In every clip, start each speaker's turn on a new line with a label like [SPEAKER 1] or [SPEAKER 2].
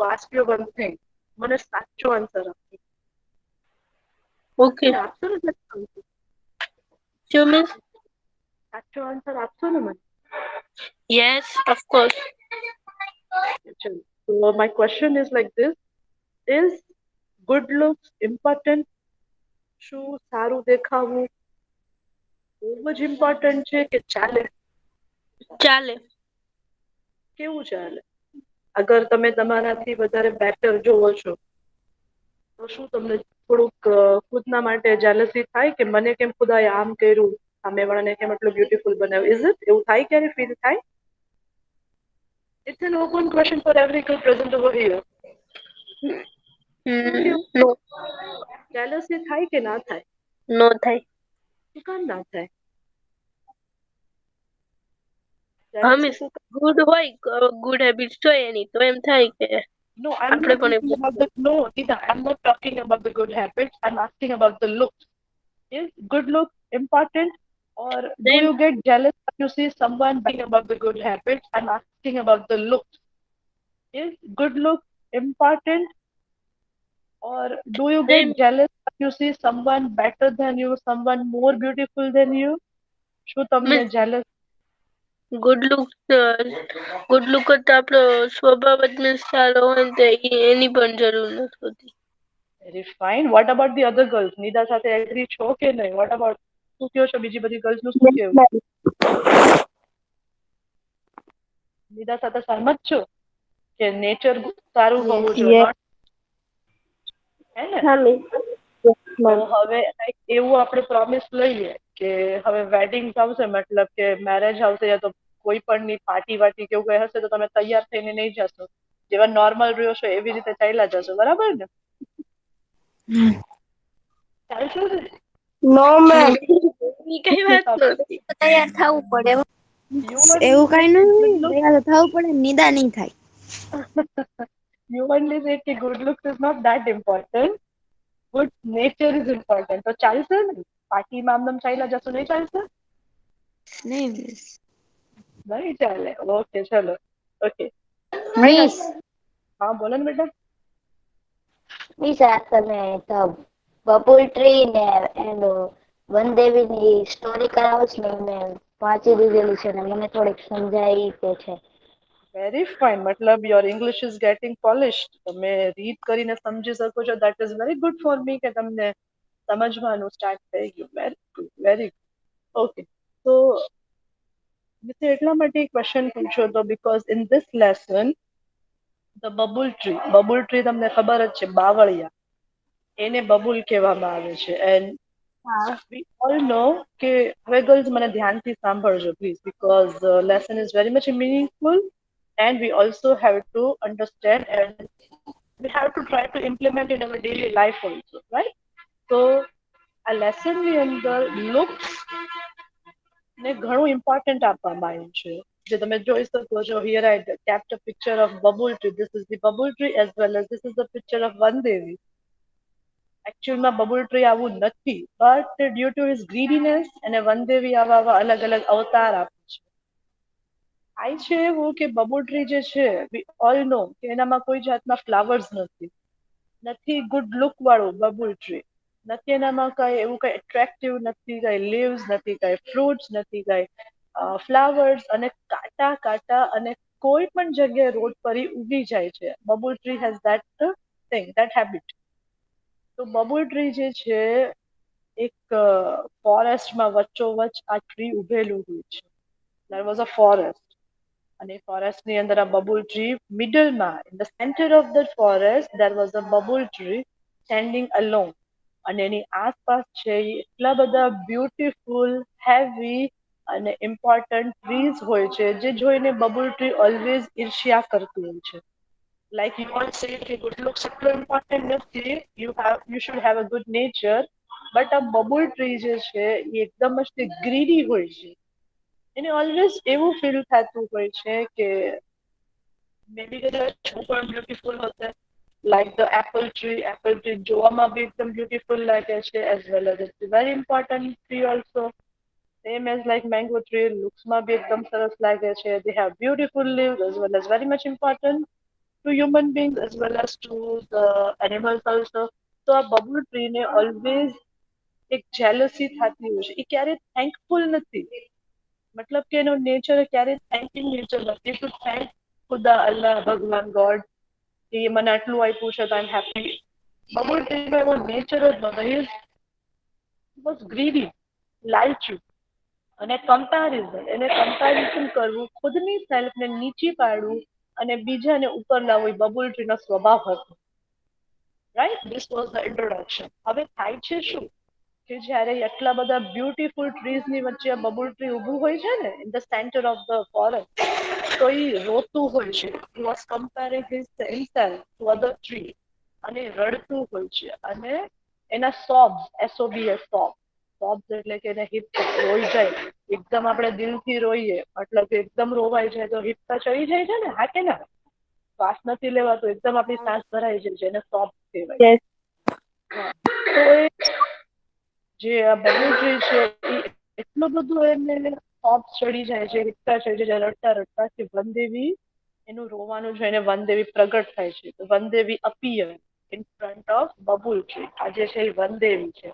[SPEAKER 1] ask you one thing. મને સાચો answer આપજો.
[SPEAKER 2] Okay.
[SPEAKER 1] આપશો ને?
[SPEAKER 2] You mean?
[SPEAKER 1] સાચો આન્સર આપશો ને મને?
[SPEAKER 2] Yes, of course.
[SPEAKER 1] So my question is like this: Is good looks important? શું સારું દેખાવું બહુ જ ઇમ્પોર્ટન્ટ છે કે ચાલે?
[SPEAKER 2] ચાલે.
[SPEAKER 1] કેવું ચાલે? અગર તમે તમારાથી વધારે બેટર જોવો છો તો શું તમને થોડુંક ખુદના માટે જેલસી થાય કે મને કેમ ખુદાએ આમ કર્યું, સામેવાળાને કેમ એટલું બ્યુટીફુલ બનાવ્યું? ઇઝ ઇટ એવું થાય ક્યારે ફીલ થાય? It's an open question for every girl present over here.
[SPEAKER 2] No.
[SPEAKER 1] Jealousy થાય કે ના થાય?
[SPEAKER 2] No થાય.
[SPEAKER 1] શું કામ ના થાય?
[SPEAKER 2] હમીશ ગુડ હોય, ગુડ હેબિટ્સ હોય એની તો એમ થાય કે
[SPEAKER 1] No, I'm
[SPEAKER 2] આપણે
[SPEAKER 1] not
[SPEAKER 2] પણ
[SPEAKER 1] talking about the no, Nida, I'm not talking about the good habits. I'm asking about the looks. Is good look important, or do
[SPEAKER 2] same
[SPEAKER 1] you get jealous when you see someone bragging about the good habits? I'm asking about the looks. Is good look important, or do you
[SPEAKER 2] same
[SPEAKER 1] get jealous when you see someone better than you, someone more beautiful than you? શું તમને
[SPEAKER 2] means
[SPEAKER 1] jealous?
[SPEAKER 2] Good look તો આપણો સ્વભાવ જ means સારો હોય ને તો એની પણ જરૂર નથી હોતી.
[SPEAKER 1] Very fine. What about the other girls? નિદા સાથે એગ્રી છો કે નહીં? What about શું કહો છો? બીજી બધી ગર્લ્સ નું શું કહેવું? નિદા સાથે સહમત છો કે નેચર સારું હોવું જોઈએ?
[SPEAKER 3] Yes.
[SPEAKER 1] Not હે ને?
[SPEAKER 2] હા મીન્સ
[SPEAKER 1] તો હવે એવું આપણે પ્રોમિસ લઈએ કે હવે વેડિંગ આવશે, મતલબ કે મેરેજ આવશે યા તો કોઈ પણની પાર્ટી વાર્ટી કેવું કઈ હશે તો તમે તૈયાર થઈને નહીં જશો, જેવા નોર્મલ રહ્યો છો એવી રીતે ચાલ્યા જશો, બરાબર ને? ચાલશો ને?
[SPEAKER 3] નો મેમ.
[SPEAKER 2] એ કઈ વાત નથી.
[SPEAKER 3] તૈયાર થવું પડે.
[SPEAKER 1] You only
[SPEAKER 3] એવું
[SPEAKER 1] say
[SPEAKER 3] કઈ
[SPEAKER 1] કે
[SPEAKER 3] નથી,
[SPEAKER 1] good look.
[SPEAKER 3] તૈયાર થવું પડે, નિદા નહીં થાય.
[SPEAKER 1] You only say કે good looks is not that important. Good nature is important. તો ચાલશે ને? પાર્ટીમાં આમ ચાલ્યા જશો, નહીં ચાલશે?
[SPEAKER 3] નહીં
[SPEAKER 1] નહીં ચાલે. ઓકે, ચલો. Okay,
[SPEAKER 3] miss.
[SPEAKER 1] હા બોલો ને બેટા.
[SPEAKER 3] મિસ આ તમે બબુલ ટ્રી ને એનું વનદેવીની સ્ટોરી કરાવો છો ને મેં વાંચી દીધેલી છે ને મને થોડીક સમજાય તે છે.
[SPEAKER 1] Very fine. મતલબ your English is getting polished. તમે રીડ કરીને સમજી શકો છો. That is very good for me કે તમને સમજવાનું સ્ટાર્ટ થઈ ગયું. Very good, very good. Okay, તો મેં એટલા માટે ક્વેશ્ચન પૂછ્યો હતો because in this lesson the babul tree તમને ખબર જ છે, બાવળિયા, એને બબુલ કહેવામાં આવે છે. એન્ડ we all know કે હવે ગર્લ્સ મને ધ્યાનથી સાંભળજો please, because lesson is very much meaningful and we also have to understand and we have to try to implement in our daily life also, right? So આ lesson ની અંદર looks ને ઘણું ઇમ્પોર્ટન્ટ આપવામાં આવ્યું છે. જે તમે જોઈ શકો છો, here I kept a picture of bubble tree. This is the bubble tree as well as this is the picture of Vandevi. એકચ્યુઅલમાં બબુલ ટ્રી આવું નથી, but due to his greediness અને વનદેવી આવા આવા અલગ અલગ અવતાર આપે છે. થાય છે એવું કે બબુલ ટ્રી જે છે, વી ઓલ નો કે એનામાં કોઈ જાતના ફ્લાવર્સ નથી, નથી ગુડ લુક વાળું બબુલ ટ્રી, નથી એનામાં કઈ એવું કઈ એટ્રેક્ટિવ નથી, કઈ લીવ્સ નથી, કઈ ફ્રૂટ્સ નથી, કઈ ફ્લાવર્સ, અને કાંટા કાંટા અને કોઈ પણ જગ્યાએ રોડ પર ઉગી જાય છે. Babul tree has that thing, that habit. તો બબુલ ટ્રી જે છે એક ફોરેસ્ટમાં વચ્ચોવચ્ચ આ ટ્રી ઉભેલું હોય છે. દેર વોઝ અ ફોરેસ્ટ, અને ફોરેસ્ટની અંદર આ બબુલ ટ્રી મિડલમાં, in the centre of the forest there was a babul tree standing alone. અને એની આસપાસ છે એ એટલા બધા બ્યુટીફુલ, હેવી અને ઇમ્પોર્ટન્ટ ટ્રીઝ હોય છે, જે જોઈને બબુલ ટ્રી ઓલવેઝ ઈર્ષ્યા કરતું હોય છે. Like you all say કે good looks એટલું important નથી, you should have a good nature, but આ બબુલ ટ્રી જે છે એ એકદમ જ ગ્રીડી હોય છે. એને ઓલવેઝ એવું ફીલ થતું હોય છે કે મે બી કદાચ હું પણ બ્યુટીફુલ હશે. લાઈક ધ એપલ ટ્રી જોવામાં બી એકદમ બ્યુટીફુલ લાગે છે, as well as it's very important tree also. Same as like mango tree, લુક્સમાં બી એકદમ સરસ લાગે છે. They have beautiful leaves as well as very much important. to human beings as well as to the animals also. તો આ bubble ટ્રીને always એક jealousy થતી હોય છે. એ ક્યારેય થેન્કફુલ નથી. મતલબ કે એનો નેચર ક્યારેય થેન્કિંગ નેચર નથી ટુ થેન્ક ખુદા અલ્લાહ ભગવાન ગોડ કે મને આટલું આપ્યું છે તો આઈ એમ હેપી. બબલ ટ્રીનો એવો નેચર જ નહોતો. હી વોઝ ગ્રીડી, લાલચુ. અને કમ્પેરિઝન, એને કમ્પેરિઝન કરવું, ખુદની સેલ્ફને નીચી પાડવું અને બીજાને ઉપર લાવવું એ બબુલ ટ્રીનો સ્વભાવ હતો. Right, this was the introduction. હવે થાય છે શું કે જ્યારે એટલા બધા બ્યુટીફુલ ટ્રીઝની વચ્ચે આ બબુલ ટ્રી ઊભું હોય છે ને in the centre of the forest, તો એ રોતું હોય છે. He was comparing himself to other tree અને રડતું હોય છે. અને એના સોબ્સ, SOBS, સોબ્સ એટલે કે એને હિપ રોઈ જાય, એકદમ આપણે દિલથી રોઈએ મતલબ કે એકદમ રોવાઈ જાય તો હિપ્પા ચડી જાય છે ને, હા કે ના? શ્વાસ નથી લેવાતો, એકદમ આપણી સાસ ભરાઈ જાય છે, એને સોબ્સ કહેવાય. તો એ જે આ બબલ ટ્રી છે એ એટલું બધું એને સોબ્સ ચડી જાય છે, હિપ્પા ચડી જાય રડતા રડતા કે વનદેવી એનું રોવાનું જોઈને વનદેવી પ્રગટ થાય છે. તો Vandevi appear in front of babul tree. આજે છે એ વનદેવી છે.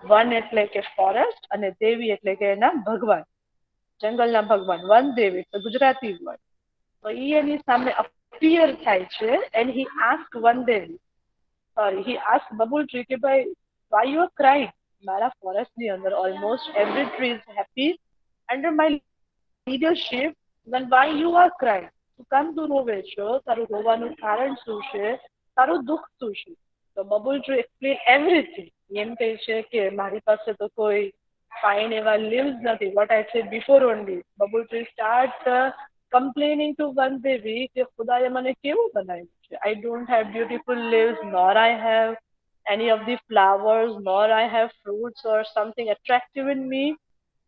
[SPEAKER 1] વન એટલે કે ફોરેસ્ટ અને દેવી એટલે કે એના ભગવાન, જંગલના ભગવાન. વન દેવી તો ગુજરાતી વર્ડ. તો એ એની સામે અપિયર થાય છે and he ask one Devi, sorry, he ask babul tree કે ભાઈ વાય યુ આર ક્રાઇંગ? મારા ફોરેસ્ટની અંદર almost every tree is happy under my leadership, then why you are crying? તું કામ તું રોવે છો? તારું રોવાનું કારણ શું છે? તારું દુઃખ શું છે? તો બબુલ ટ્રી એક્સપ્લેન એવરીથિંગ. એમ કહે છે કે મારી પાસે તો કોઈ ફાઇન એવા લીવ્સ નથી. What I said before only. Babul tree start complaining to વનદેવી કે ખુદાએ મને કેવું બનાવ્યું છે. I don't have beautiful leaves, nor I have any of the flowers, nor I have fruits or something attractive in me.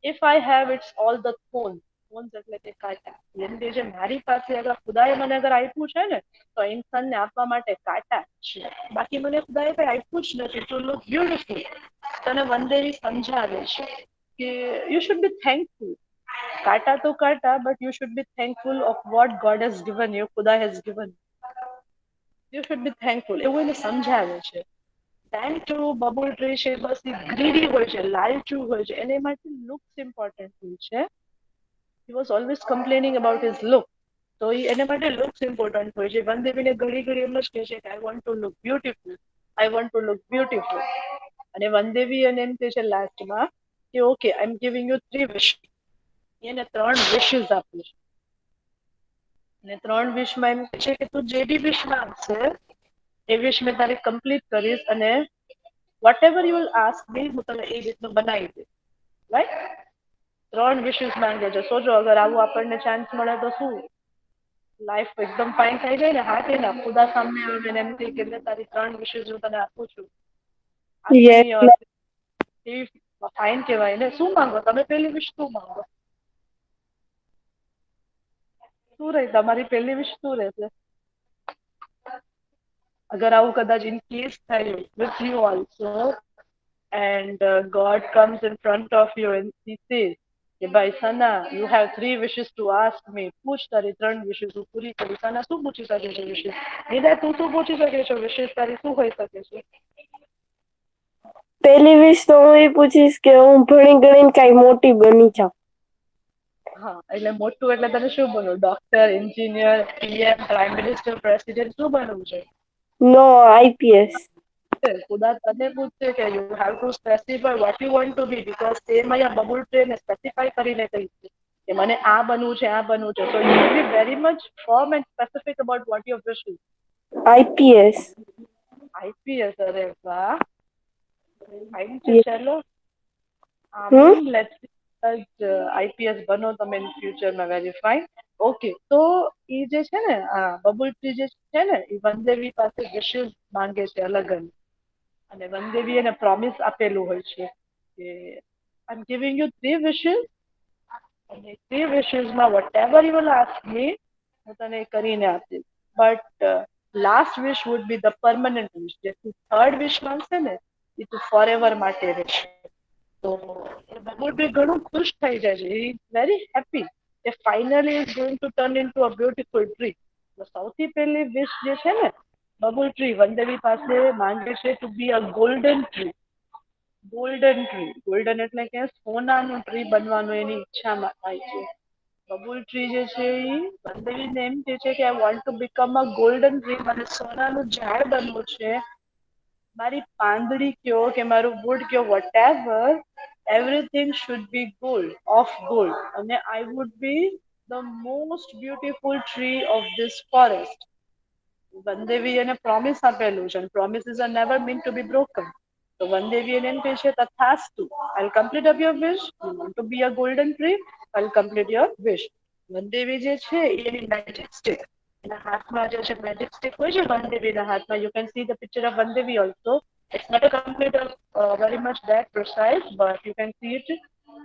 [SPEAKER 1] If I have, it's all the thorns. Thorns એટલે કે કાંટા. એમ કે છે મારી પાસે અગર ખુદાએ મને અગર આપ્યું છે ને તો ઇન્સાનને આપવા માટે કાંટા છે, બાકી મને ખુદાએ કઈ આપ્યું જ નથી. To look beautiful. તને વનદેવી સમજાવે છે કે યુ શુડ બી થેન્કફુલ. કાંટા તો કાંટા, but you should be thankful of what God has given you, ખુદા has given. You should be thankful, એવું એને સમજાવે છે. ધેન ટુ બબુલ ટ્રી છે બસ એ ગ્રીડી હોય છે, લાલચુ હોય છે, એને માટે લુક્સ ઇમ્પોર્ટન્ટ હોય છે. He was always complaining about his look. તો એના માટે લુક્સ ઇમ્પોર્ટન્ટ હોય છે. વનદેવીને ઘડી ઘડી એમ જ કહે છે કે I want to look beautiful, I want to look beautiful. અને વનદેવી એને એમ કહે છે લાસ્ટમાં કે okay I am giving you 3 વિશ. એને 3 વિશીસ આપી છે. અને 3 વિશમાં એમ કહે છે કે તું જે બી વિશ માંગશે એ વિશ મેં તારી કમ્પ્લીટ કરીશ અને whatever you will ask me હું તને એ રીતનું બનાવી દઈશ. રાઈટ? 3 વિશીસ માંગે છે. સોચો અગર આવું આપણને ચાન્સ મળે તો શું લાઈફ એકદમ ફાઇન થઈ જાય ને? હા કે ના? ખુદા સામે આવે એમ કહે કે મેં તારી 3 વિશીસ હું તને આપું છું. એ ફાઇન કહેવાય ને. શું માંગો તમે? પહેલી વિશ શું માંગો? શું રહે તમારી પહેલી વિશ શું રહેશે? અગર આવું કદાચ ઇન કેસ થયું with you also and God comes in front of you and he says કે ભાઈ Sana you have 3 wishes to ask me, પૂછ તારી 3 wishes હું પૂરી કરીશ. સના શું પૂછી શકે છે wishes? નિદા તું શું પૂછી શકે છે wishes તારી શું હોઈ શકે છે?
[SPEAKER 2] પહેલી વિશ તો હું એ પૂછીશ કે હું ભણી ગણીને કઈ મોટી બની જાઉં.
[SPEAKER 1] હા, એટલે મોટું એટલે તને શું બનવું? Doctor, engineer, PM, prime minister, president શું બનવું છે?
[SPEAKER 2] No, IPS.
[SPEAKER 1] ખુદા તને પૂછશે કે you have to specify what you want to be, because તેમાં અહીંયા બબુલ ટ્રીને સ્પેસિફાય કરીને કહી છે કે મને આ બનવું છે, આ બનવું છે. So you will be very much firm and specific about vote your wish is.
[SPEAKER 2] IPS.
[SPEAKER 1] IPS, અરે વાહ, ફાઇન છે. ચલો લેટ્સ IPS બનો તમે ઇન ફ્યુચરમાં. Very fine. ઓકે, તો એ જે છે ને આ બબુલ ટ્રી જે છે ને એ વનદેવી પાસે વિશેષ માંગે છે અલગ અલગ. અને વનદેવી એને પ્રોમિસ આપેલું હોય છે કે આઈ એમ ગિવિંગ યુ 3 વિશેસ અને 3 વિશેસમાં whatever you will ask me હું તને કરીને આપીશ. But last wish would be the permanent wish. જે તું થર્ડ વિશ માંગશે ને એ તું ફોર એવર માટે રહેશે. તો બબુલ બી ઘણું ખુશ થઈ જાય છે. હી ઇઝ વેરી હેપી કે finally is going to turn in to a beautiful tree. તો સૌથી પહેલી વિશ જે છે ને બબુલ ટ્રી વનદેવી પાસે માંગે છે to be a golden tree. Golden એટલે કે સોનાનું ટ્રી બનવાનું એની ઈચ્છામાં થાય છે. બબુલ ટ્રી જે છે એ વનદેવીને એમ કે છે કે I want to become a golden tree, મને સોનાનું ઝાડ બનવું છે. મારી પાંદડી કયો કે મારું વુડ કયો whatever, everything should be gold, of gold, અને I would be the most beautiful tree of this forest. વનદેવી એને પ્રોમિસ આપેલું છે, promises are never mean to be broken. તો વનદેવી એને એમ કહે છે તથાસ્તુ, I'll complete up your wish. You want to be a golden tree, I'll complete your wish. વનદેવી જે છે એની મેજિક સ્ટિક, એના હાથમાં જે છે મેજિક સ્ટિક હોય છે વનદેવીના હાથમાં. You can see the picture of Vandevi also. It's not a complete very much that precise, but you can see it.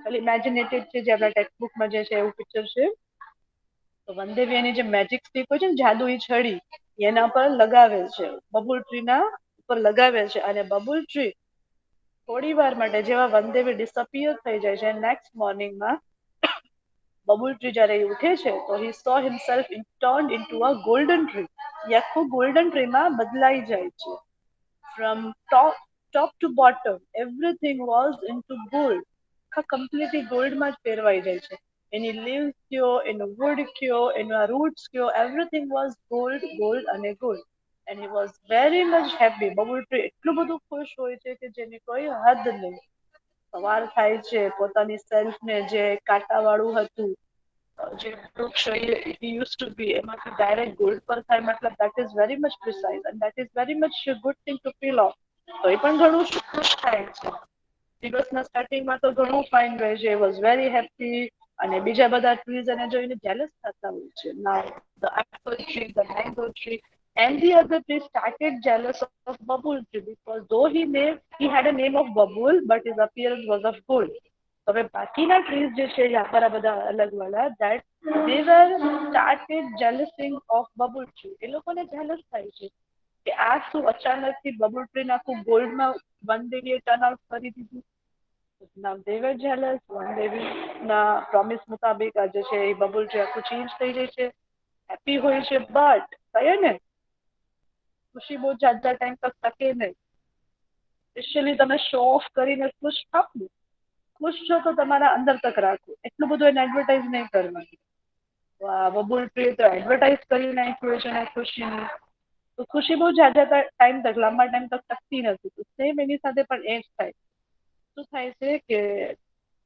[SPEAKER 1] ખાલી ઇમેજિનેટેડ છે, જે આપણા ટેક્સ્ટ બુકમાં જે છે એવું પિક્ચર છે. તો વનદેવી એની જે મેજિક સ્ટિક હોય છે ને જાદુઈ છડી એના પર લગાવે છે, બબુલ ટ્રીના ઉપર લગાવે છે, અને બબુલ ટ્રી થોડી વાર માટે જેવા વનદેવી ડિસઅપિયર થઈ જાય છે, નેક્સ્ટ મોર્નિંગમાં બબુલ ટ્રી જયારે ઉઠે છે તો he saw himself turned into a golden tree. એ આખું ગોલ્ડન ટ્રીમાં બદલાઈ જાય છે. From top to bottom everything was into gold. આખા કમ્પ્લીટલી ગોલ્ડમાં જ ફેરવાઈ જાય છે. એની લીવ્સ કયો, એનો વુડ કયો, એના રૂટ્સ કયો, એવરીથિંગ વોઝ ગોલ્ડ, ગોલ્ડ અને gold. And he was very much happy. Babul tree એટલું બધું ખુશ હોય છે કે જેની કોઈ હદ નહીં. સવાર થાય છે, પોતાની સેલ્ફને જે કાંટાવાળું હતું, જે વૃક્ષ he used to be, એમાંથી ડાયરેક્ટ ગોલ્ડ પર થાય, મતલબ that is very much precise and that is very much a good thing to feel off. તો એ પણ ઘણું ખુશ થાય છે. દિવસના સ્ટાર્ટિંગમાં તો ઘણું ફાઇન રહે છે, વોઝ વેરી હેપી. અને બીજા બધા ટ્રીઝ એને જોઈને જેલસ થતા હોય છે. નાઉ the Apple tree, the mango tree and the other tree started jealous of Babul tree because though he had a name of Babul, but his appearance was of gold. હવે બાકીના trees જે છે આપણા બધા અલગ વાળા, that they were started jealousing of Babul tree. એ લોકોને jealous થાય છે કે આ શું અચાનકથી બબુલ ટ્રી આખું ગોલ્ડમાં વનદેવીએ ટર્ન આઉટ કરી દીધું. Now they were jealous. વનદેવીના પ્રોમિસ મુતાબિક આજે છે એ બબુલ ટ્રી આખું ચેન્જ થઈ જાય છે, હેપી હોય છે. બટ કહે ને ખુશી બહુ જાજા ટાઈમ તક ટકે નહીં. સ્પેશિયલી તમે શો ઓફ કરીને ખુશ થાવ, ખુશ છો તો તમારા અંદર તક રાખો, એટલું બધું એને એડવર્ટાઇઝ નહીં કરવાનું. બબુલ ટ્રી તો એડવર્ટાઇઝ કરી નાખ્યું છે ને ખુશીનું, તો ખુશી બહુ જાજા ટાઈમ તક, લાંબા ટાઈમ તક ટકતી નથી. તો સેમ એની સાથે પણ એ જ થાય. શું થાય છે કે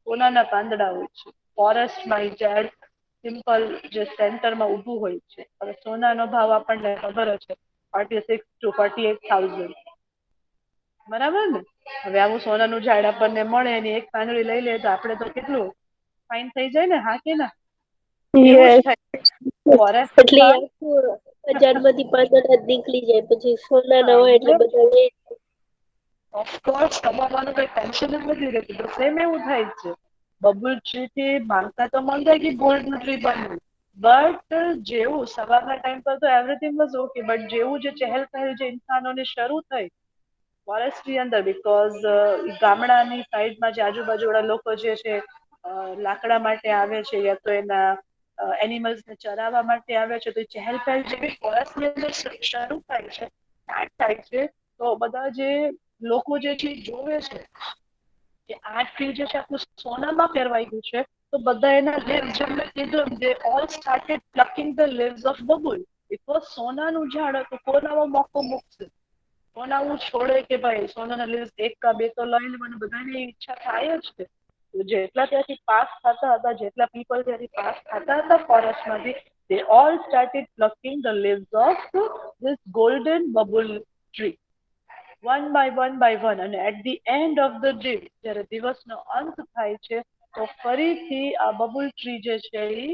[SPEAKER 1] સોનાના પાંદડા હોય છે ફોરેસ્ટમાં, એ ઝાડ સિમ્પલ જે સેન્ટરમાં ઊભું હોય છે. હવે સોનાનો ભાવ આપણને ખબર છે 46 to 48,000, બરાબર ને. હવે આવું સોનાનું ઝાડ આપણને મળે, એની એક પાંદડી લઈ લે તો આપણે તો કેટલું ફાઇન થઈ જાય ને, હા કે ના? એવું જ થાય
[SPEAKER 2] એટલે
[SPEAKER 1] ફોરેસ્ટમાં.
[SPEAKER 2] આખું બજારમાંથી પાંદડા જ નીકળી જાય, પછી સોના ના હોય એટલે બધા લે.
[SPEAKER 1] ઓફકોર્સ કમાવાનું કઈ ટેન્શન જ નથી રહેતું. તો સેમ એવું થાય જ છે. બબુલ ટ્રી થી માંગતા તો માંગે કે ગોલ્ડ નું ટ્રી બનવું, બટ જેવું સવારના ટાઈમ પર તો એવરીથિંગ વોઝ ઓકે, બટ જેવું જે ચહેલ પહેલ જે ઇન્સાનોની શરૂ થઈ ફોરેસ્ટની અંદર, બીકોઝ ગામડાની સાઈડમાં જે આજુબાજુવાળા લોકો જે છે લાકડા માટે આવે છે, યા તો એના એનિમલ્સને ચરાવવા માટે આવે છે, તો ચહેલ પહેલ જેવી ફોરેસ્ટની અંદર શરૂ થાય છે, સ્ટાર્ટ થાય છે. તો બધા જે લોકો જે છે જોવે છે કે આ ટ્રી જે છે આખું સોનામાં ફેરવાઈ ગયું છે, તો બધા એના લીવ્સ, જેમને કીધું they all started plucking the leaves of babul. Because સોનાનું ઝાડ હતું, કોણ આવો મોકો મૂકશે, કોણ આવું છોડે કે ભાઈ સોનાના લીવ્સ એક કા બે તો લઈને, મને બધાની ઈચ્છા થાય જ છે. જેટલા ત્યાંથી પાસ થતા હતા, જેટલા પીપલ ત્યાંથી પાસ થતા હતા ફોરેસ્ટમાંથી, they all started plucking the leaves of this golden bubble tree, one by one. અને at the end of the day, જ્યારે દિવસનો અંત થાય છે, તો ફરીથી આ બબુલ ટ્રી જે છે એ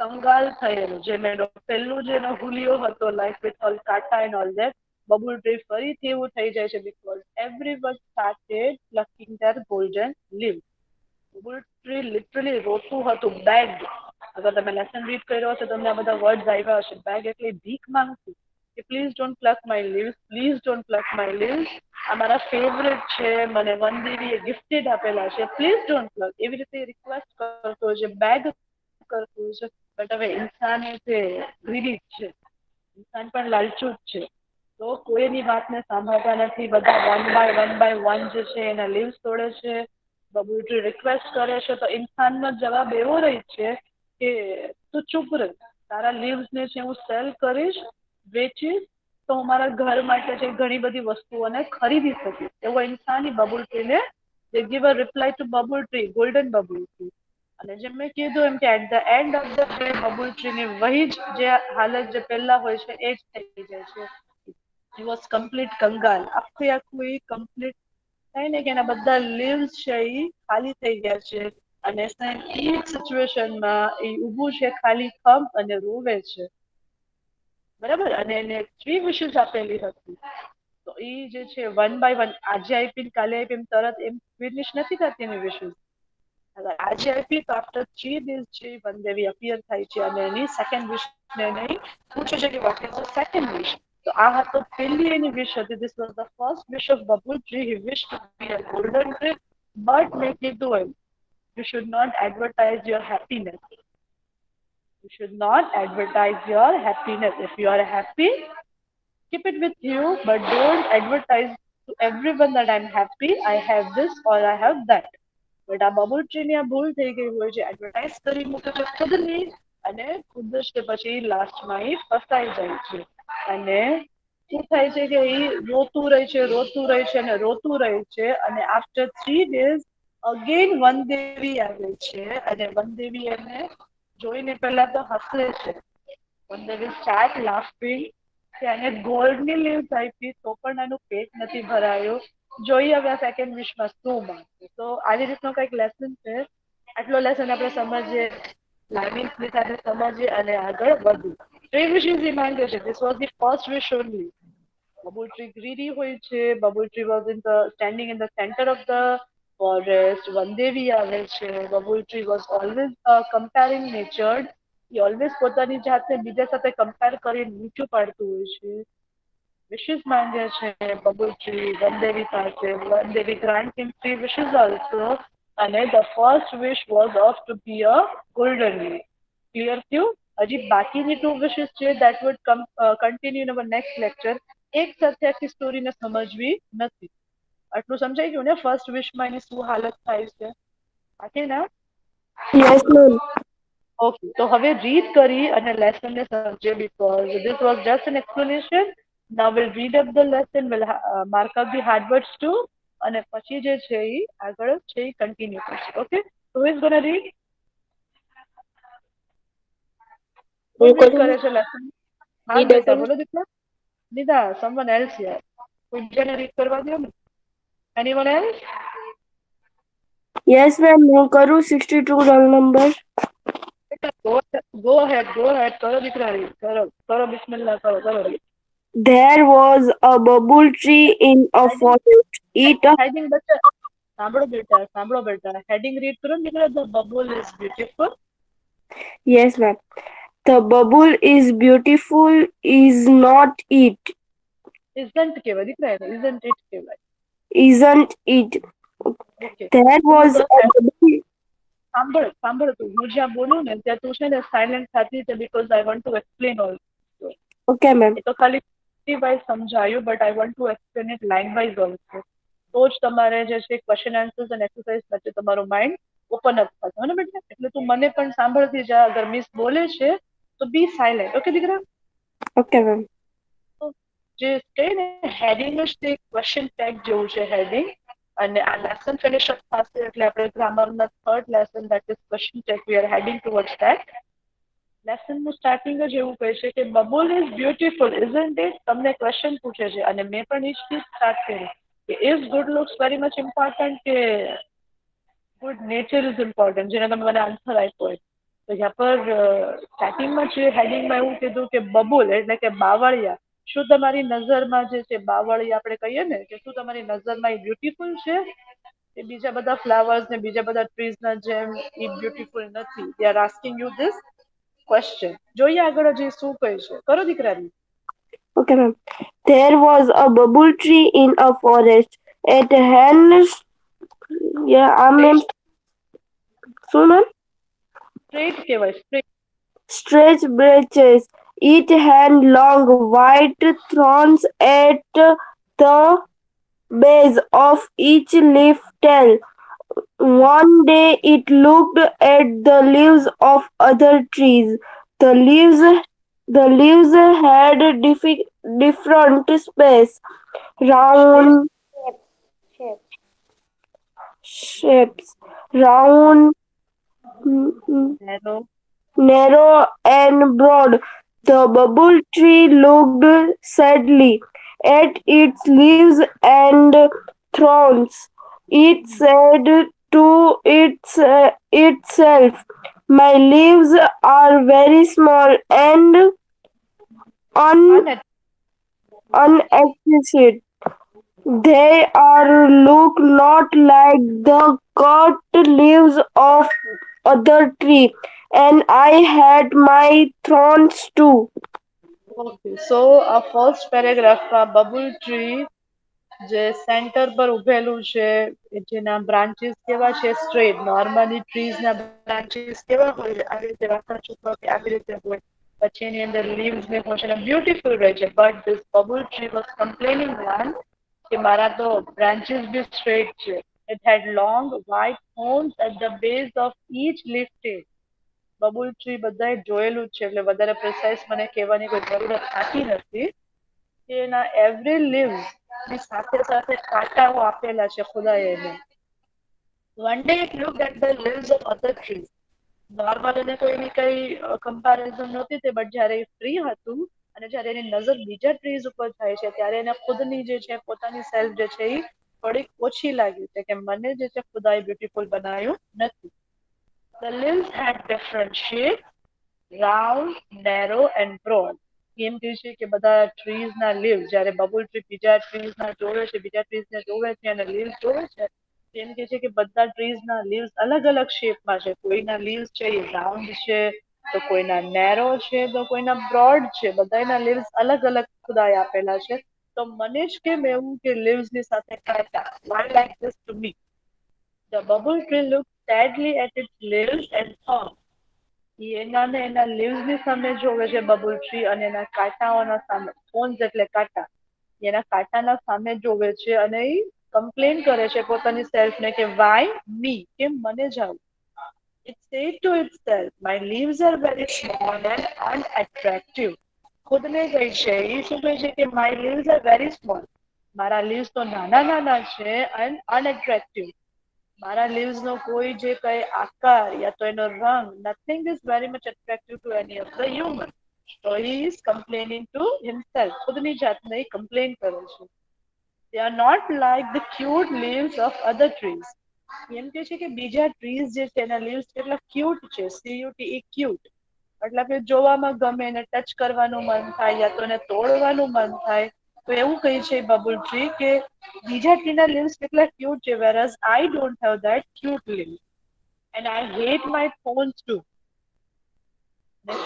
[SPEAKER 1] કંગાલ થયેલું, જે મેં પહેલું જેનો હુલિયો હતો, લાઈક વિથ ઓલ કાંટા and all that, babul tree ફરીથી એવું થઈ જાય છે because everyone started plucking their golden leave. Babul tree literally રોતું હતું, બેગ. અગર તમે લેસન રીડ કર્યો હશે તો તમને આ બધા વર્ડ્સ આવ્યા હશે. બેગ એટલે ભીખ માંગતું કે please don't pluck my leaves, please don't pluck my leaves. આ મારા ફેવરેટ છે, મને વનદેવીએ ગિફ્ટેડ આપેલા છે, પ્લીઝ ડોન્ટ પ્લક. એવી રીતે રિક્વેસ્ટ કરતો હોય છે, બેગ કરતું હોય છે. બટ હવે ઇન્સાન એ તે ગ્રીડી છે, ઇન્સાન પણ લાલચુ જ છે. તો કોઈની વાતને સાંભળતા નથી. બધા વન બાય વન જે છે એના લીવ્સ તોડે છે. બબુલ રિક્વેસ્ટ કરે છે તો ઇન્સાનનો જવાબ એવો રહી છે કે તું ચૂપ રહે. તારા લીવ્સ ને છે હું સેલ કરીશ, વેચીશ, તો હું મારા ઘર માટે છે ઘણી બધી વસ્તુઓને ખરીદી શકીશ. એવો ઇન્સાન babul ટ્રીને they give a reply to bubble tree, golden bubble tree. અને જેમ મેં કીધું એમ કે at the end of the day Babul tree ની વહી જ જે હાલત જે પહેલા હોય છે એ જ થઈ જાય છે. હી વોઝ કમ્પ્લીટ કંગાલ. આખું આખું એ કમ્પ્લીટ થાય ને કે એના બધા લીવ્સ છે એ ખાલી થઈ ગયા છે. અને એ સિચ્યુએશનમાં એ ઊભું છે ખાલી ખમ અને રોવે છે. બરાબર. અને એને 3 વિશેસ આપેલી હતી. તો એ જે છે વન બાય વન આજે આપી કાલે આપી તરત એમ ફિનિશ નથી થતી એની વિશેસ. આજે આપી તો આફ્ટર 3 days છે વનદેવી અપિયર થાય છે અને એની સેકન્ડ વિશ ને નહીં પૂછે છે કે what is the second wish. તો આ હતો પહેલી એની વિશ હતી. This was the first wish of babul tree. He wish to be a golden tree. But મેં કીધું એમ you should not advertise your happiness. You should not advertise your happiness. If you are happy, keep it with you, but don't advertise to everyone that I'm happy, I have this or I have that. But આ babul tree ની આ ભૂલ થઈ ગઈ હોય છે. Advertise કરી મૂકે છે ખુદની અને ખુદ જ પછી લાસ્ટમાં એ ફસાઈ જાય છે. અને શું થાય છે કે એ રોતું રહે છે, રોતું રહે છે અને રોતું રહે છે. અને આફ્ટર 3 days અગેન વનદેવી આવે છે અને વનદેવી એને જોઈને પહેલા તો હસે છે. વનદેવી સ્ટાર્ટ લાફિંગ કે એને ગોલ્ડની લીવ્સ આપી તો પણ એનું પેટ નથી ભરાયું. જોઈએ હવે આ સેકન્ડ વિશમાં શું માંગે. તો આવી રીતનો કઈક લેસન છે. આટલો લેસન આપણે સમજીએ, લાઇનિંગ્સની સાથે સમજીએ અને આગળ વધીએ. 3 wishes he માંગે છે. This was the first wish only. Bubble tree greedy હોય છે. Bubble tree was standing in the center of the forest. વનદેવી આવે છે. Bubble tree was always comparing nature. A always પોતાની જાતને બીજા સાથે કમ્પેર કરીને નીચું પાડતું હોય છે. wishes માંગે છે બબુલ ટ્રી વનદેવી પાસે. વનદેવી grant him 3 wishes also. અને the first wish was of to be a golden tree. Clear થયું? હજી બાકીની 2 wishes છે that would continue in our next lecture. એક સાથે આખી સ્ટોરીને સમજવી નથી. આટલું સમજાઈ ગયું ને? ફર્સ્ટ વિશમાં એની શું હાલત થાય છે બાકી ના?
[SPEAKER 2] Yes ma'am.
[SPEAKER 1] ઓકે, તો હવે રીડ કરી અને લેસનને સમજે because this was just an explanation. Now we'll read up the lesson, we'll mark up the hard words too. અને પછી જે છે એ આગળ છે એ કન્ટિન્યુ કરશે. Okay, who is going to read? કોણ રીડ કરે છે લેસન? હા બેટા બોલો દીકરા. નિધા, someone else here. પૂજાને રીડ કરવા દો ને. Anyone else?
[SPEAKER 2] યસ મેમ, હું કરું 62 રોલ નંબર.
[SPEAKER 1] Go ahead, કરો દીકરા રીડ કરો બિસ્મિલ્લાહ કરો read.
[SPEAKER 2] There was a bubble tree in a forest.
[SPEAKER 1] Heading બચ્ચા સાંભળો બેટા હેડિંગ રીડ કરો ને દીકરા. The bubble is beautiful.
[SPEAKER 2] Yes ma'am. The bubble is beautiful is not it.
[SPEAKER 1] Isn't કહેવાય દીકરા એને. Isn't it કહેવાય.
[SPEAKER 2] Isn't it?
[SPEAKER 1] Okay.
[SPEAKER 2] There was a bubble.
[SPEAKER 1] સાંભળ તું. હું જ્યાં બોલું ને ત્યાં તું છે ને સાયલેન્ટ થતી છે because I want to explain also.
[SPEAKER 2] Okay ma'am.
[SPEAKER 1] એ તો ખાલી વાઇઝ સમજાયું but I want to explain it line wise also. તો જ તમારે જે છે ક્વેશ્ચન આન્સર્સ અને એક્સરસાઇઝ વચ્ચે તમારું માઇન્ડ ઓપન અપ થશે ને બેટા. એટલે તું મને પણ સાંભળતી જા. અગર મિસ બોલે છે તો બી સાયલેન્ટ. ઓકે દીકરા?
[SPEAKER 2] Okay ma'am.
[SPEAKER 1] જે છે ને હેડિંગ જ તે ક્વેશ્ચન ટેગ જેવું છે હેડિંગ. અને આ લેસન ફિનિશ થશે એટલે આપણે ગ્રામરના third lesson that is question tag we are heading towards that. લેસનનું સ્ટાર્ટિંગ જ એવું કહે છે કે babul is beautiful isn't it. તમને ક્વેશ્ચન પૂછે છે અને મેં પણ એ જ સ્ટાર્ટ કર્યું કે is good looks very much important કે ગુડ નેચર ઇઝ ઇમ્પોર્ટન્ટ, જેને તમે મને આન્સર આપ્યો હોય. તો ત્યાં પર સ્ટાર્ટિંગમાં છે હેડિંગમાં એવું કીધું કે બબુલ એટલે કે બાવળિયા. શું તમારી નજરમાં જે છે બાવળિયા આપણે કહીએ ને કે શું તમારી નજરમાં એ બ્યુટીફુલ છે કે બીજા બધા ફ્લાવર્સ ને બીજા બધા ટ્રીઝ ના જેમ એ બ્યુટીફુલ નથી? They are asking you this question. જોઈએ આગળ હજી શું કહે છે. કરો દીકરાની.
[SPEAKER 2] Okay ma'am. There was a bubble tree in a forest. It had ma'am. શું ma'am?
[SPEAKER 1] સ્ટ્રેટ કહેવાય straight.
[SPEAKER 2] Stretch branches.
[SPEAKER 4] It had long white thorns at the base of each leaf tail. One day it looked at the leaves of other trees. The leaves the leaves had different space,
[SPEAKER 1] Shape,
[SPEAKER 4] round
[SPEAKER 3] Shape.
[SPEAKER 4] shapes, round,
[SPEAKER 1] narrow.
[SPEAKER 4] narrow and broad. The bubble tree looked sadly at its leaves and thorns. It said to itself, "My leaves are very small and un-
[SPEAKER 1] Unattached.
[SPEAKER 4] unappreciated. They are look not like the cut leaves of other tree, and I had my thorns too."
[SPEAKER 1] Okay, so આ first પેરેગ્રાફમાં bubble tree જે centre પર ઉભેલું છે એ જેના branches કેવા છે straight normally trees ના branches કેવા હોય આવી રીતે વાંકા ચૂકા કે આવી રીતે હોય પછી એની અંદર લીવ્સ ને હોય છે બ્યુટીફુલ રહે છે but this Babul tree was complaining one કે મારા તો બ્રાન્ચીસ બી સ્ટ્રેટ છે it had long white horns at the base of each leaf tell Babul tree બધાએ જોયેલું જ છે એટલે વધારે પ્રિસાઇઝ મને કહેવાની કોઈ જરૂરત થતી નથી કે એના એવરી લીવ્સ ની સાથે સાથે કાંટાઓ આપેલા છે ખુદાએ એને one day it look at the leaves of other trees normal એને તો એની કઈ કમ્પેરિઝન નહોતી તે બટ જ્યારે એ ફ્રી હતું અને જ્યારે એની નજર બીજા ટ્રીઝ ઉપર થાય છે ત્યારે એને ખુદની જે છે પોતાની સેલ્ફ જે છે એ થોડીક ઓછી લાગી છે કે મને જે છે ખુદાએ બ્યુટીફુલ બનાવ્યું નથી. The limbs had different shapes, round, narrow and broad. એમ કહે છે કે બધા ટ્રીઝ ના લીવ્સ જ્યારે બબુલ ટ્રી બીજા ટ્રીઝ ના જોવે છે બીજા ટ્રીઝ ને જોવે છે અને લીવ્સ જોવે છે એમ કહે છે કે બધા ટ્રીઝ ના લીવ્સ અલગ અલગ શેપમાં છે કોઈના લીવ્સ છે એ રાઉન્ડ છે તો કોઈના નેરો છે તો કોઈના બ્રોડ છે બધાના લીવ્સ અલગ અલગ ખુદાએ આપેલા છે તો મને જ કેમ એવું કે લીવ્સ ની સાથે કાંટા why like this to me. The bubble tree looked sadly at its leaves and thorns. એના ને એના લીવ્સ ની સામે જોવે છે બબુલ ટ્રી અને એના કાંટાઓના સામે થોર્ન્સ એટલે કાંટા એના કાંટાના સામે જોવે છે અને એ કમ્પ્લેન કરે છે પોતાની સેલ્ફ ને કે વાય મી કેમ મને જ આવું. It said to itself, my leaves are very small and unattractive. ખુદને કહે છે એ શું કહે છે કે my leaves are very small. મારા લીવ્સ તો નાના નાના છે and unattractive. મારા લીવ્સ નો કોઈ જે કઈ આકાર યા તો એનો રંગ nothing is very much attractive to any of the human. So he is complaining to himself. ખુદની જાતને complain કરે છે. They are not like the cute leaves of other trees. એમ કે છે કે બીજા ટ્રીઝ જે છે એના લીવ્સ કેટલા ક્યુટ છે CUTE ક્યુટ એટલે કે જોવામાં ગમે એને ટચ કરવાનું મન થાય યા તો એને તોડવાનું મન થાય તો એવું કહે છે બબુલ ટ્રી કે બીજા ટ્રીના લીવ્સ કેટલા ક્યુટ છે whereas I don't have that cute leaves and I hate my thorns too.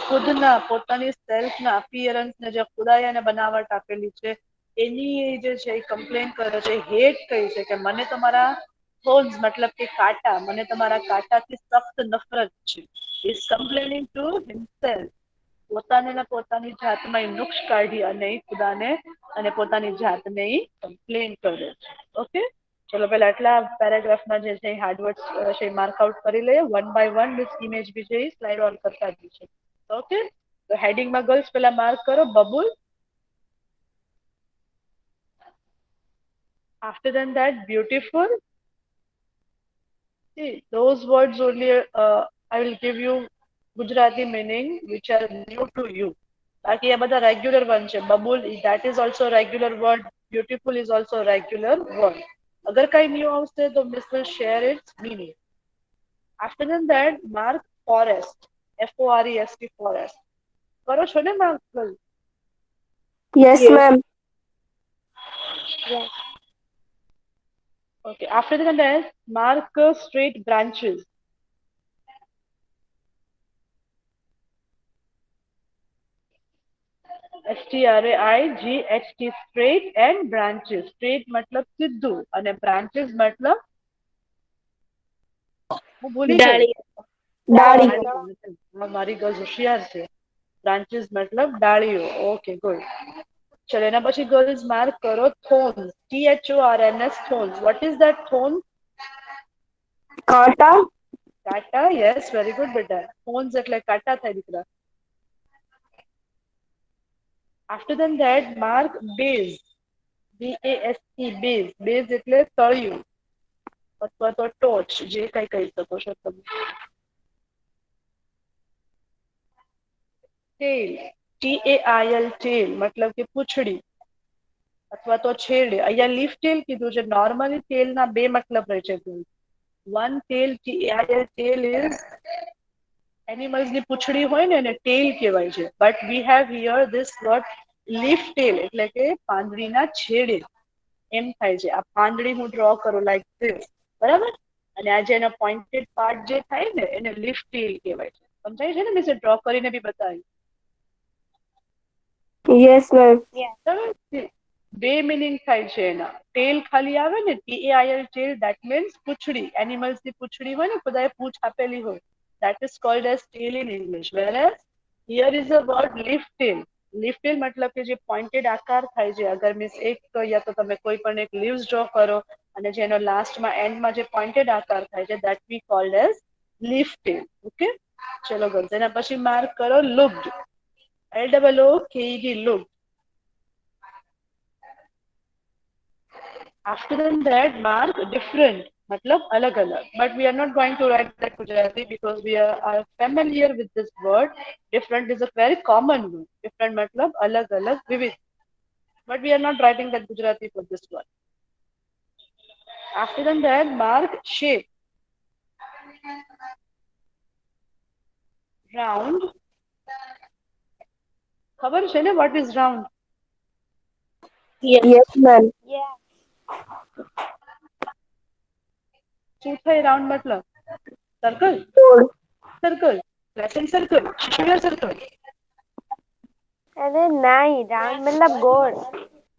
[SPEAKER 1] ખુદના પોતાની સેલ્ફના અપિયરન્સ ને જે ખુદાએ એને બનાવટ આપેલી છે એની જે છે એ કમ્પ્લેન કરે છે હેટ કહી છે કે મને તમારા thorns मतलब કે કાંટા મને તમારા કાંટાથી સખ્ત નફરત છે. Is complaining to himself. પોતાને ને પોતાની જાતમાં એ નુક્સ કાઢી અને એ ખુદાને અને પોતાની જાતને એ કમ્પ્લેન કરે છે. ઓકે ચલો પહેલા આટલા પેરેગ્રાફમાં જે છે હાર્ડ વર્ડ્સ છે માર્ક આઉટ કરી લઈએ one by one with image બી છે સ્લાઇડ ઓન કરતા જ છે. ઓકે તો હેડિંગમાં ગર્લ્સ પેલા માર્ક કરો babul. After than that, beautiful. See, those words only I will give you Gujarati meaning which are new to you. બાકી આ બધા regular one છે. Babul, that is also regular word. Beautiful is also regular word. અગર કઈ new આવશે તો Miss will share its meaning. After that, mark forest. FOREST forest. કરો છો ને mark?
[SPEAKER 4] Yes,
[SPEAKER 2] Yes.
[SPEAKER 4] ma'am.
[SPEAKER 2] Yes.
[SPEAKER 1] Okay. After that, mark straight branches. STRAIGHT straight and branches. Straight मतलब सीधू અને branches मतलब હું ભૂલી ગઈ.
[SPEAKER 2] ડાળી.
[SPEAKER 4] Daddy.
[SPEAKER 1] મારી ગર્લ્સ હોશિયાર છે. બ્રાન્ચીસ મતલબ ડાળીઓ. Okay good. ચલો એના પછી ગર્લ્સ માર્ક કરો thorns. THORNS thorns. What is that thorns?
[SPEAKER 4] કાંટા.
[SPEAKER 1] કાંટા. યસ વેરી ગુડ બેટા. થોન્સ એટલે કાંટા થાય દીકરા. After than that mark base. BASE base. Base એટલે તળિયું અથવા તો ટોચ જે કઈ કહી શકો છો તમે. ટેલ. TAIL ટેલ મતલબ કે પૂંછડી અથવા તો છેડે. અહીંયા લીફ ટેલ કીધું છે. નોર્મલી ટેલના બે મતલબ રહે છે. One tail TAIL tail is animals ની પૂંછડી હોય ને એને ટેલ કહેવાય છે. But we have here this word leaf tail એટલે કે પાંદડીના છેડે એમ થાય છે. આ પાંદડી હું ડ્રો કરું લાઈક ધીસ બરાબર. અને આ જે એનો પોઇન્ટેડ પાર્ટ જે થાય ને એને લીફ ટેલ કહેવાય છે. સમજાય છે ને? મેં ડ્રો કરીને બી બતાવ્યું.
[SPEAKER 4] Yes ma'am.
[SPEAKER 1] બે મિનિંગ થાય છે એના. ટેલ ખાલી આવે ને TAIL ટેલ દેટ મીન્સ પૂંછડી. એનિમલ્સ ની પૂંછડી હોય ને બધાએ પૂંછ આપેલી હોય. That is called as tail in English. Whereas here is a word leaf tail. Leaf tail मतलब કે જે pointed આકાર થાય છે. અગર મીન્સ એક યા તો તમે કોઈ પણ એક leaves draw કરો અને જેનો લાસ્ટમાં એન્ડમાં જે pointed આકાર થાય છે that we called as leaf tail. Okay. ચલો ગર્લ્સ એના પછી માર્ક કરો looked. LOOKED looked. After that mark different. मतलब अलग अलग. But we are not going to write that Gujarati because we are familiar with this word. Different is a very common word. Different मतलब अलग अलग विविध. But we are not writing that Gujarati for this one. After that mark shape. Round. ખબર છે ને what is round?
[SPEAKER 2] Yes.
[SPEAKER 4] Yes ma'am.
[SPEAKER 1] શું થાય round मतलब? Circle.
[SPEAKER 4] ગોળ.
[SPEAKER 1] Circle. Crescent circle. Sphere circle.
[SPEAKER 5] अरे नहीं, राउंड मतलब गोल.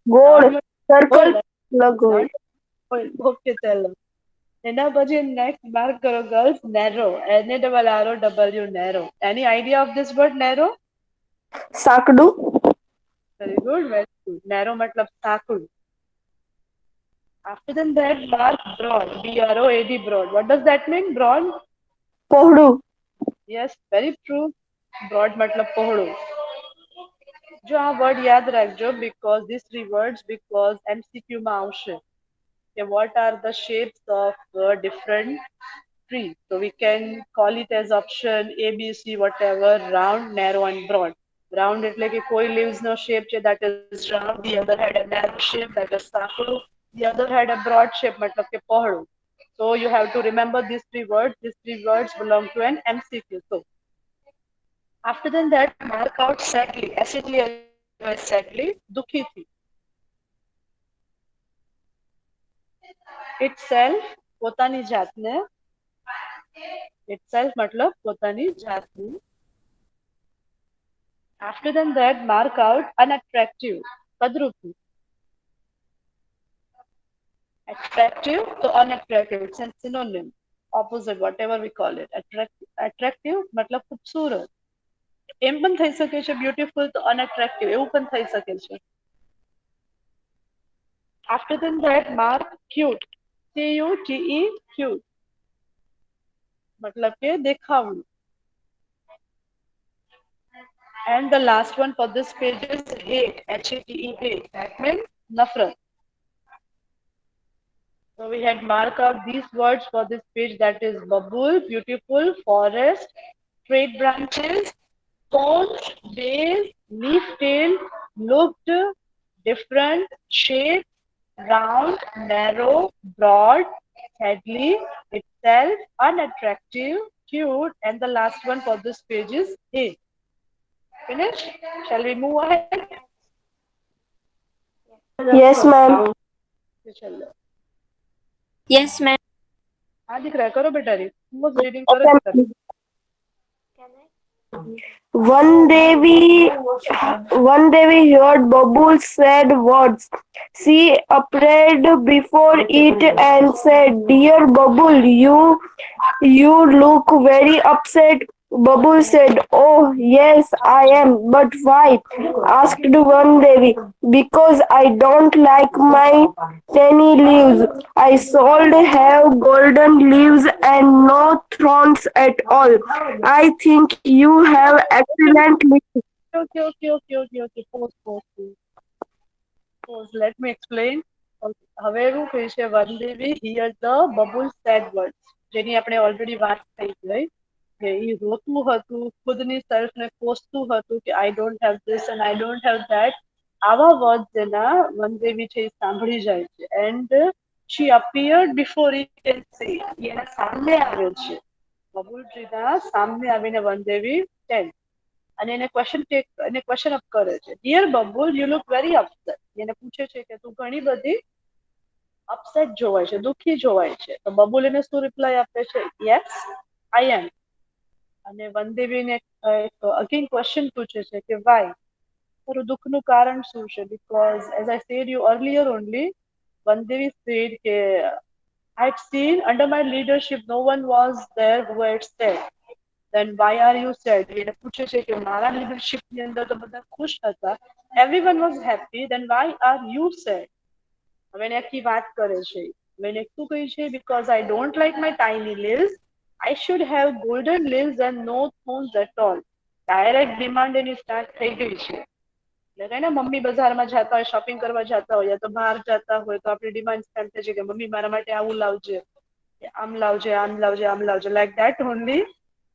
[SPEAKER 4] ગોળ.
[SPEAKER 1] Round
[SPEAKER 4] circle.
[SPEAKER 1] मतलब
[SPEAKER 4] ગોળ.
[SPEAKER 1] ઓકે ચાલો. એના પછી next mark કરો girls narrow. NARROW narrow. Any idea of this word narrow?
[SPEAKER 4] સાંકડું.
[SPEAKER 1] Very good, very good. Narrow मतलब સાંકડું. After that mark broad. BROAD broad. What does that mean? Broad?
[SPEAKER 4] પહોળું.
[SPEAKER 1] Yes, very true. Broad मतलब પહોળું. જો આ word યાદ રાખજો because these three words because MCQ માં આવશે. What are the shapes of different trees? So we can call it as option A, B, C, whatever, round, narrow and broad. Round એટલે કે કોઈ leaves no shape છે that is round. The other had a narrow shape that is સાંકડું. The other had a broad shape मतलब કે પહોળું. So you have to remember these three words. These three words belong to an MCQ. So after that mark out sadly. Acidly otherwise sadly. દુઃખીથી. itself પોતાની જાતને. itself मतलब પોતાની જાતને. After that mark out unattractive. કદરૂપી. Attractive to unattractive. It's a synonym. Opposite, whatever we call it. Attractive मतलब खूबसूरત. એમ પણ થઈ શકે છે beautiful તો unattractive એવું પણ થઈ શકે છે. After that mark cute. CUTE cute. मतलब કે દેખાવડું. And the last one for this page is hate. HATE hate. That means nafrat. So we had marked out these words for this page, that is bubble, beautiful, forest, straight branches, stones, base, leaf tail, looked, different, shape, round, narrow, broad, sadly, itself, unattractive, cute, and the last one for this page is hate. Finish? Shall we move ahead?
[SPEAKER 4] Yes ma'am.
[SPEAKER 1] ચલો.
[SPEAKER 6] Yes, ma'am.
[SPEAKER 1] हाँ दिख रहा है, करो बेटा read. बस reading करो बेटा.
[SPEAKER 4] One day we heard Bubbles said words. She appeared before it and said, "Dear Bubble, you look very upset. Babul said, "Oh, yes, I am. But why?" asked one Devi. "Because I don't like my tiny leaves. I should have golden leaves and no thorns at all. I think you have excellent leaves."
[SPEAKER 1] Okay. Pause. Let me explain. Okay. હવે એવું કહે છે Vandevi here the babul said words જેની આપણે already વાત થઈ ગઈ કે એ રોતું હતું ખુદની સેલ્ફને કોસતું હતું કે I don't have this and I don't have that આવા વર્ડ જેના વનદેવી છે એ સાંભળી જાય છે and she appeared before he can see એના સામે આવે છે બબુલજીના સામે આવીને વનદેવી ટેલ અને એને ક્વેશ્ચન અપ કરે છે dear Babul you look very upset એને પૂછે છે કે તું ઘણી બધી અપસેટ જોવાય છે દુઃખી જોવાય છે તો બબુલ એને શું રિપ્લાય આપે છે યસ આઈ એમ અને વનદેવીને અગેન ક્વેશ્ચન પૂછે છે કે વાય તારું દુઃખનું કારણ શું છે because as I said you earlier only Vandevi said કે I had seen under my leadership no one was there who had said then why are you sad એને પૂછે છે કે મારા લીડરશિપ ની અંદર તો બધા ખુશ હતા everyone was happy then why are you sad હવે એને આખી વાત કરે છે હવે એને શું કહે છે because I don't like my tiny leaves I should have golden leaves and no thorns at all direct demand any start થઈ ગઈ છે એટલે કઈ ને મમ્મી બજારમાં જતા હોય શોપિંગ કરવા જતા હોય યા તો બહાર જતા હોય તો આપણી ડિમાન્ડ સ્ટાર્ટ થઈ છે કે મમ્મી મારા માટે આવું લાવજે આમ લાવજે like that only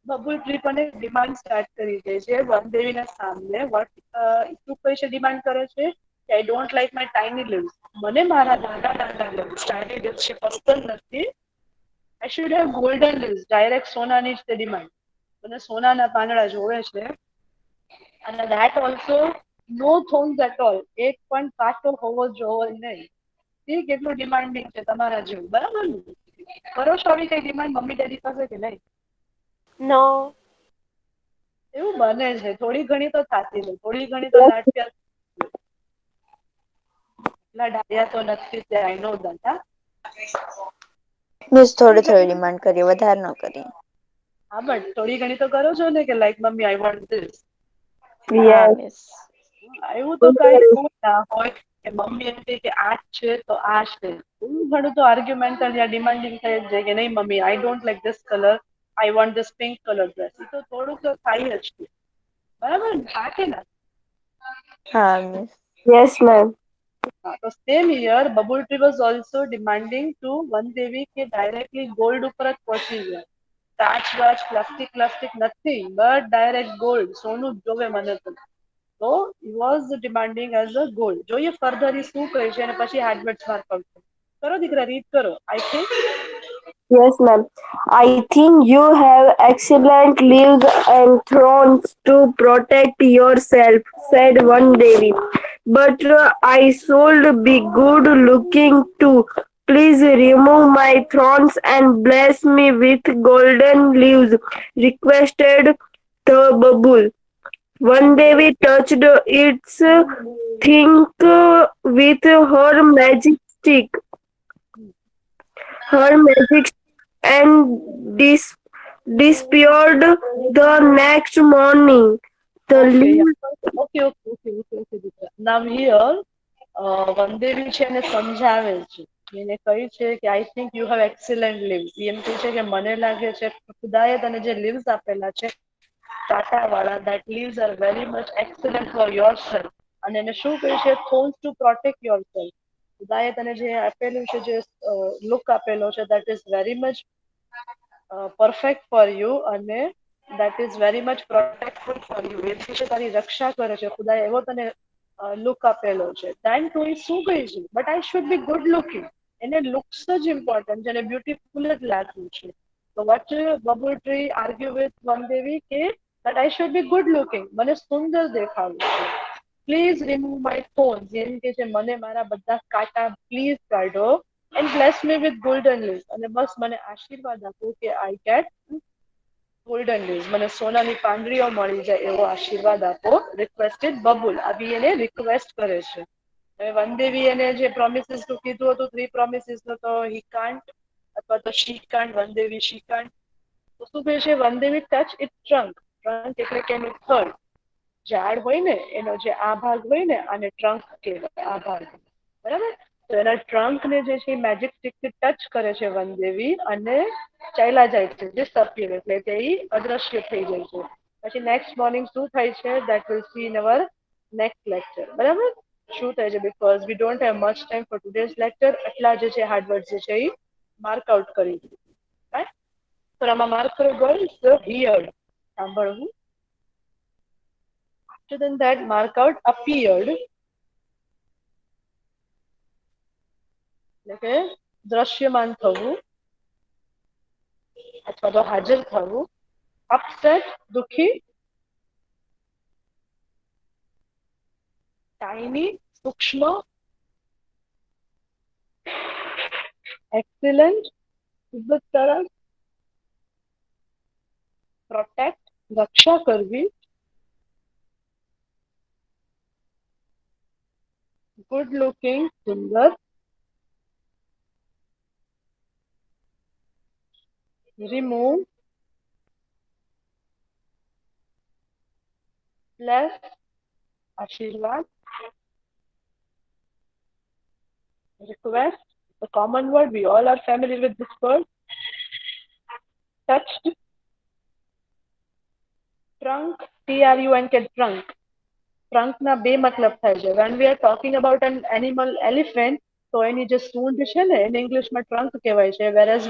[SPEAKER 1] babul tree અને ડિમાન્ડ સ્ટાર્ટ કરી દે છે વનદેવીના સામે શું કહે છે ડિમાન્ડ કરે છે કે I don't like my tiny leaves મને મારા નાના લીવ્સ ટાઇની લીવ્સ છે પસંદ નથી I should have golden leaves direct સોનાની જ તે ડિમાન્ડ મને સોનાના પાંદડા જોવે છે અને that also no thorns at all એક પણ કાંટો હોવો જોઈએ નહીં એ કેટલું ડિમાન્ડિંગ છે તમારા જેવું બરાબર ને કરો છો આવી કઈ ડિમાન્ડ મમ્મી ડેડી પાસે કે નહીં
[SPEAKER 5] નો
[SPEAKER 1] એવું બને છે થોડી ઘણી તો થતી છે થોડી ઘણી તો લાડ પ્યાર એટલા ડાયા તો નથી તે આઈ નો દેટ
[SPEAKER 7] મિસ થોડી થોડી ડિમાન્ડ કરીએ વધારે ન કરીએ
[SPEAKER 1] હા બટ થોડી ઘણી તો કરો છો ને કે like mummy I want this
[SPEAKER 7] હા
[SPEAKER 4] Yes.
[SPEAKER 7] મિસ
[SPEAKER 1] એવું તો કઈ એવું ના હોય કે મમ્મી એમ કહે કે આ છે તો આ છે થોડું ઘણું તો આર્ગ્યુમેન્ટલ યા ડિમાન્ડિંગ થઈ જ જાય કે નહીં mummy I don't like this colour I want this pink colour dress એ તો થોડુંક તો થાય જ છે બરાબર ને હા કે ના
[SPEAKER 7] હા મિસ
[SPEAKER 4] Yes, ma'am.
[SPEAKER 1] તો same year babul tree was also demanding to one Devi કે ડાયરેક્ટલી ગોલ્ડ ઉપર જ પહોંચી ગયા કાચ વાચ પ્લાસ્ટિક નથી બટ ડાયરેક્ટ ગોલ્ડ સોનું જ જોવે મને તો he was demanding as a gold જોઈએ ફર્ધર એ શું કહે છે અને પછી એડવર્ટ્સ માર કરશે કરો દીકરા રીડ કરો I think
[SPEAKER 4] Yes, ma'am. I think you have excellent leaves and thorns to protect yourself, said one Devi. But I should be good looking too. Please remove my thorns and bless me with golden leaves, requested the bubble. One Devi touched its think with her magic stick. Her magic and disappeared the next morning. The leaves
[SPEAKER 1] okay દીકરા નામ here વનદેવી છે એને સમજાવે છે એને કહી છે કે I think you have excellent leaves એમ કહે છે કે મને લાગે છે ખુદાએ તને જે લીવ્સ આપેલા છે ટાટા વાળા that leaves are very much excellent for yourself અને એને શું કહે છે thorns to protect yourself ખુદાએ તને જે આપેલું છે જે લુક આપેલો છે that is very much perfect for you અને that is very much protectful for you એથી છે તારી રક્ષા કરે છે ખુદાએ એવો તને લુક આપેલો છે then તું એ શું કહે છે but I should be good looking એને લુક્સ જ ઇમ્પોર્ટન્ટ છે અને બ્યુટીફુલ જ લાગવું છે તો what bubble tree argue with Vandevi કે that I should be good looking મને સુંદર દેખાવું છે પ્લીઝ રિમૂવ માય thorns એમ કે છે મને મારા બધા કાંટા પ્લીઝ કાઢો and bless me with golden leaves અને બસ મને આશીર્વાદ આપો કે I get golden leaves મને સોનાની પાંદડીઓ મળી જાય એવો આશીર્વાદ આપો રિક્વેસ્ટેડ બબુલ આવી એને રિક્વેસ્ટ કરે છે હવે વનદેવી એને જે પ્રોમિસીસ નું કીધું હતું 3 પ્રોમિસીસ નું તો હી કાન્ટ અથવા તો શી કાન્ટ વનદેવી શી કાન્ટ તો શું કહે છે વન દેવી ટચ ઇટ ટ્રંક. ટ્રંક એટલે કે એનું થડ, ઝાડ હોય ને એનો જે આ ભાગ હોય ને આને ટ્રંક કહેવાય, આ ભાગ. બરાબર. તો એના ટ્રંક ને જે છે મેજિક સ્ટિક થી ટચ કરે છે વનદેવી અને ચાલ્યા જાય છે, ડિસઅપિયર એટલે કે એ અદ્રશ્ય થઈ જાય છે. પછી નેક્સ્ટ મોર્નિંગ શું થાય છે that will see in our next lecture. બરાબર. શું થાય છે because we don't have much time for today's lecture, એટલા જે છે હાર્ડ વર્ડ જે છે એ માર્ક આઉટ કરી દીધું. તો આમાં માર્ક કરો ગર્લ્સ હિયર્ડ, સાંભળવું. After than that, mark out appeared. એટલે કે દ્રશ્યમાન થવું અથવા તો હાજર થવું. અપસેટ દુખી. ટાઇની સૂક્ષ્મ. એક્સિલન્ટ ખૂબ જ સરસ. પ્રોટેક્ટ રક્ષા કરવી. ગુડ લુકિંગ સુંદર. remove, bless, આશીર્વાદ. request, a common word, we all are familiar with this word. touched, trunk, trunk, trunk. trunk ના બે મતલબ થાય છે. when we are talking about an animal elephant, તો એની જે સૂંઢ છે ને એને ઇંગ્લિશમાં ટ્રંક કહેવાય છે. whereas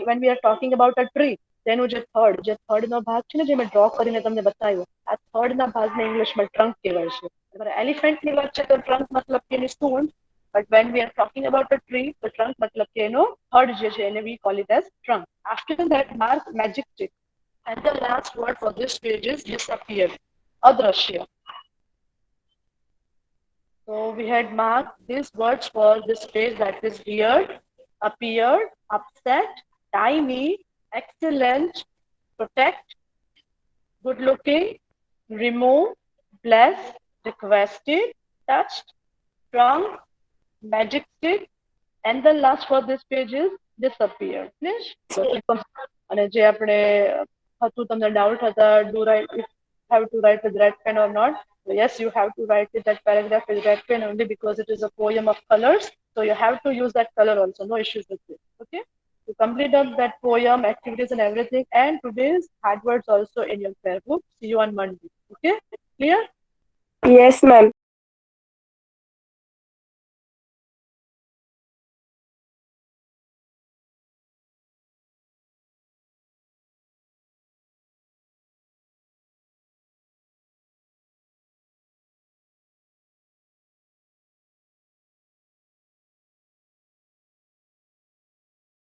[SPEAKER 1] when we are talking about a tree, તેનું જે થડ નો ભાગ છે ને જે મેં ડ્રો કરીને તમને બતાવ્યો, આ થડ ના ભાગને ઇંગ્લિશમાં ટ્રંક કહેવાય છે. તમારે એલિફન્ટ ની વાત છે તો ટ્રંક મતલબ કે એની સૂંઢ, but when we are talking about a tree, તો trunk મતલબ કે એનો થડ જે છે એને we call it as trunk. After that, mark magic stick. And the last word for this page is disappear, adrashya. So we had marked these words for this page, that is weird, appeared, upset, tiny, excellent, protect, good looking, remove, bless, requested, touched, trunk, magic stick, and the last for this page is disappear. અને જે આપણે હતું તમને doubt હતા, do write if have to write with red pen or not. So yes, you have to write with that paragraph with red pen only because it is a poem of colors. So you have to use that color also. No issues with this. Okay. To complete up that poem, activities and everything, and today's hard words also in your prayer book. See you on Monday. Okay. Clear?
[SPEAKER 4] Yes, ma'am.